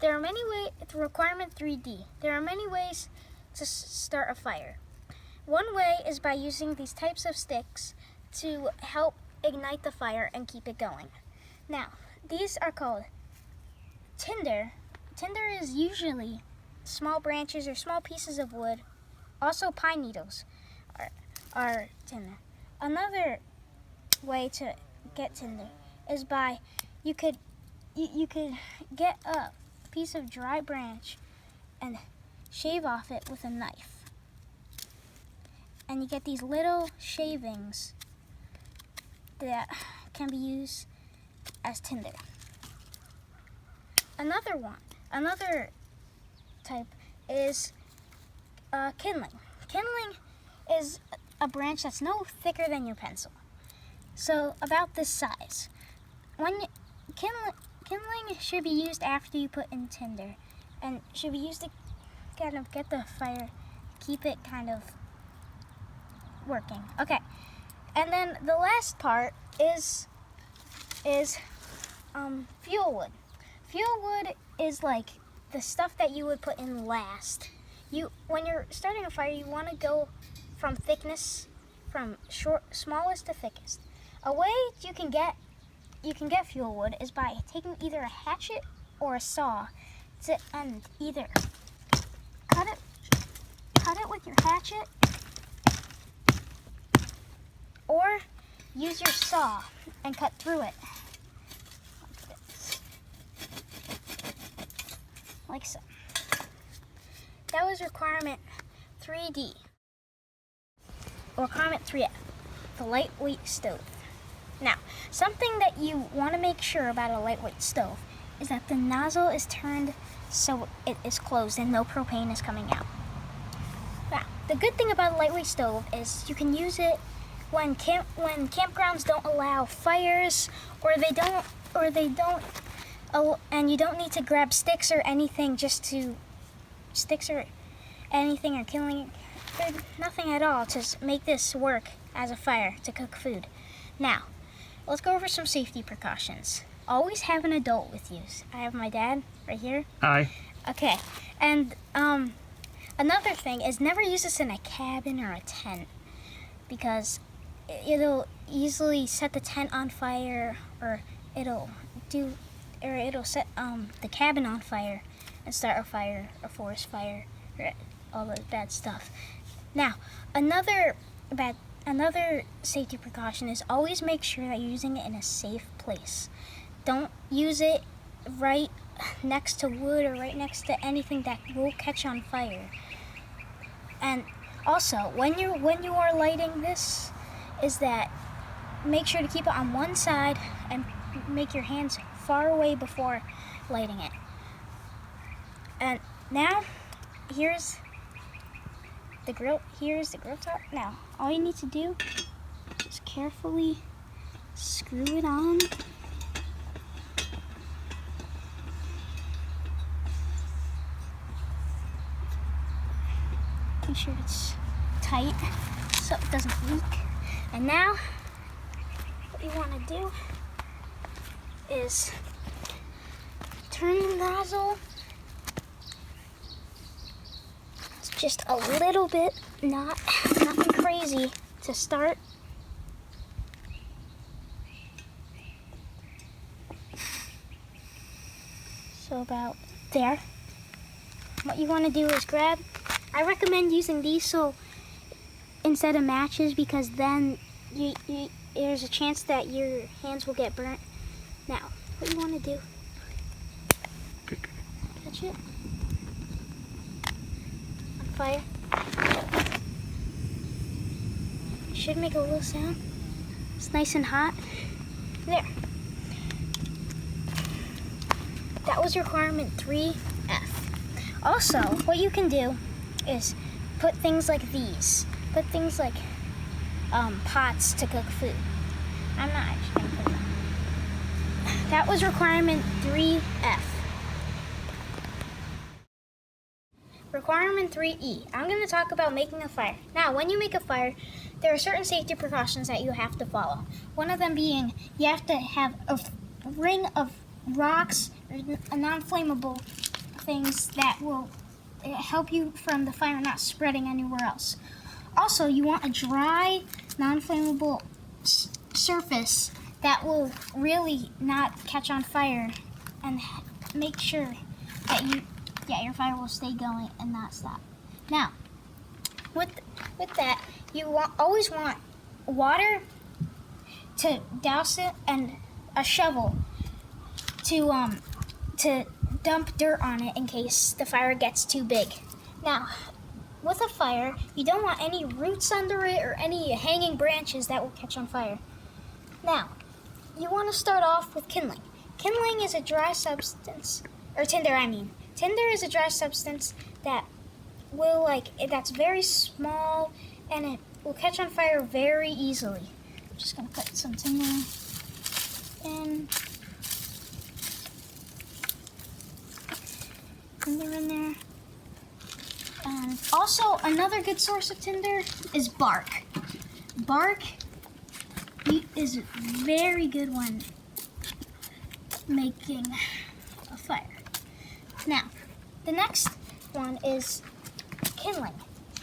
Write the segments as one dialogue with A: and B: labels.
A: There are many ways. Requirement 3D. There are many ways to start a fire. One way is by using these types of sticks to help ignite the fire and keep it going. Now, these are called tinder. Tinder is usually small branches or small pieces of wood. Also, pine needles are tinder. Another way to get tinder is by you could get a piece of dry branch and shave off it with a knife. And you get these little shavings that can be used as tinder. Another type is kindling. Kindling is a branch that's no thicker than your pencil. So about this size. Kindling should be used after you put in tinder and should be used to kind of get the fire, keep it kind of working. Okay, and then the last part is fuel wood. Fuel wood is like the stuff that you would put in last. When you're starting a fire, you want to go from thickness, from smallest to thickest. A way you can get fuel wood is by taking either a hatchet or a saw and either cut it with your hatchet or use your saw and cut through it like so. That was requirement 3D. Requirement 3F, the lightweight stove. Now, something that you want to make sure about a lightweight stove is that the nozzle is turned so it is closed and no propane is coming out. Now, the good thing about a lightweight stove is you can use it when campgrounds don't allow fires, and you don't need to grab sticks or anything or killing, nothing at all to make this work as a fire to cook food. Now, let's go over some safety precautions. Always have an adult with you. I have my dad right here.
B: Hi.
A: Okay, and another thing is never use this in a cabin or a tent because it'll easily set the tent on fire, or it'll set the cabin on fire and start a fire, a forest fire, or all the bad stuff. Now, another safety precaution is always make sure that you're using it in a safe place. Don't use it right next to wood or right next to anything that will catch on fire. And also, when you are lighting this, is that make sure to keep it on one side and make your hands far away before lighting it. And now, here's the grill top. Now, all you need to do is carefully screw it on. Make sure it's tight so it doesn't leak. And now, what you want to do is turn the nozzle just a little bit, nothing crazy to start. So about there. What you want to do is I recommend using these so instead of matches, because then there's a chance that your hands will get burnt. Now, what you want to do, catch it on fire. It should make a little sound. It's nice and hot. There. That was requirement 3F. Also, what you can do is put things like these. Put things like pots to cook food. I'm not actually going to put them. That was requirement 3F. Requirement 3E. I'm going to talk about making a fire. Now, when you make a fire, there are certain safety precautions that you have to follow. One of them being you have to have a ring of rocks, a non-flammable things that will help you from the fire not spreading anywhere else. Also, you want a dry, non-flammable surface that will really not catch on fire and make sure that your fire will stay going and not stop. Now, with that, you always want water to douse it and a shovel to dump dirt on it in case the fire gets too big. Now, with a fire, you don't want any roots under it or any hanging branches that will catch on fire. Now, you want to start off with kindling. Kindling is a dry substance, or tinder I mean. Tinder is a dry substance that that's very small and it will catch on fire very easily. I'm just going to put some tinder in. Tinder in there. And also, another good source of tinder is bark. Bark is a very good one making a fire. Now, the next one is kindling.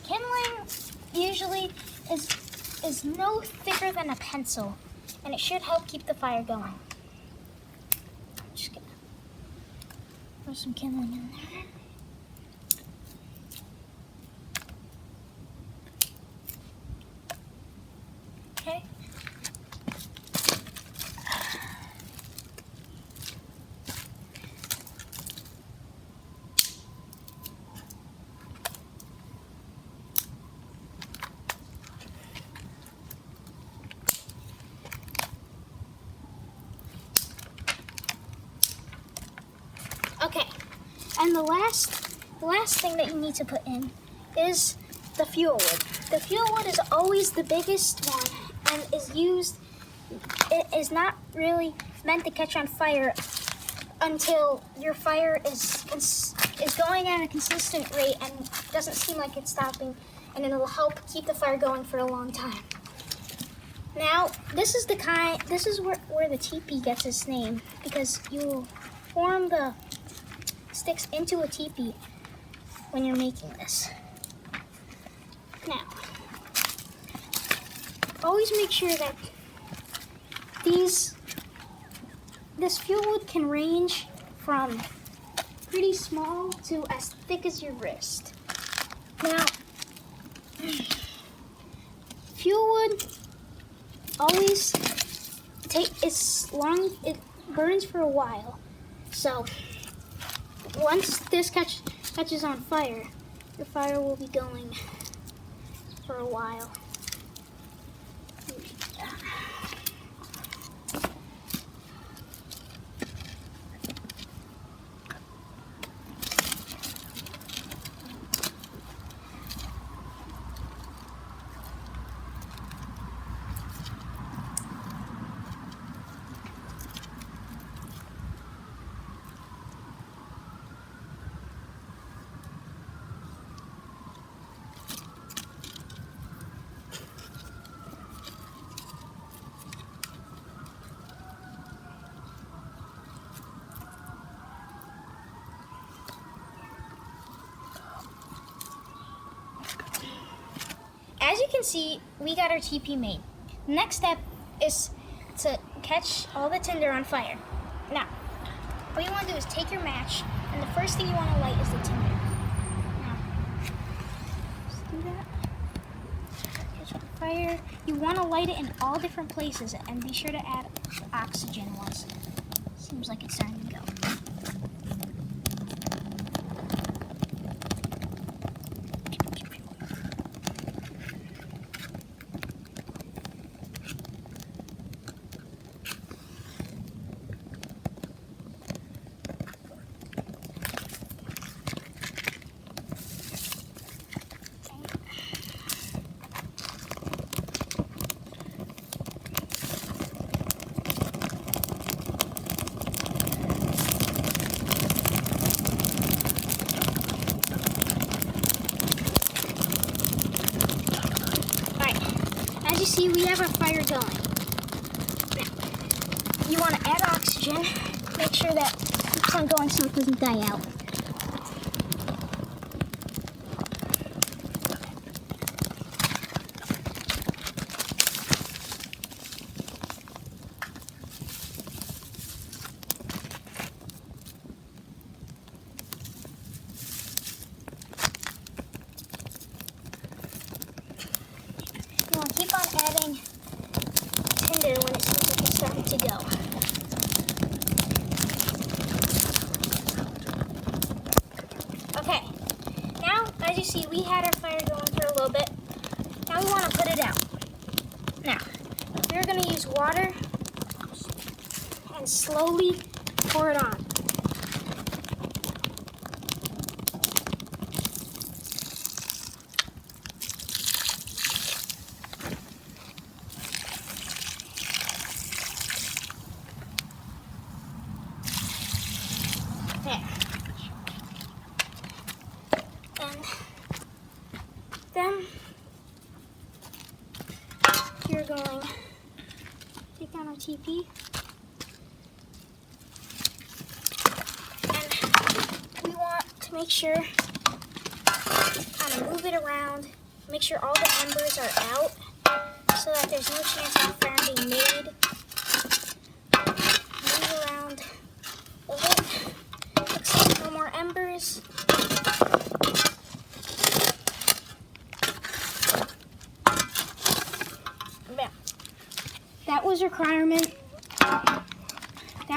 A: Kindling usually is no thicker than a pencil, and it should help keep the fire going. I'm just gonna throw some kindling in there. Okay. Okay, and the last thing that you need to put in is the fuel wood. The fuel wood is always the biggest one and it is not really meant to catch on fire until your fire is going at a consistent rate and doesn't seem like it's stopping, and it'll help keep the fire going for a long time. Now, this is where the teepee gets its name, because you form the sticks into a teepee when you're making this. Now, always make sure that this fuel wood can range from pretty small to as thick as your wrist. Now, fuel wood always it burns for a while. So once this catches on fire, your fire will be going for a while. As you can see, we got our teepee made. The next step is to catch all the tinder on fire. Now, what you want to do is take your match, and the first thing you want to light is the tinder. Now, just do that. Catch on fire. You want to light it in all different places, and be sure to add oxygen once. Seems like it's starting to go. You see, we have our fire going. You want to add oxygen. Make sure that it keeps on going so it doesn't die out. as you see, we had our fire going for a little bit. Now we want to put it out. Now, we're going to use water and slowly pour it on. There. And then you're going to take down our TP. And we want to make sure, kind of move it around, make sure all the embers are out so that there's no chance of fire being made. Move around a bit. Looks like no more embers. That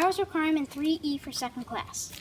A: was requirement 3E for second class.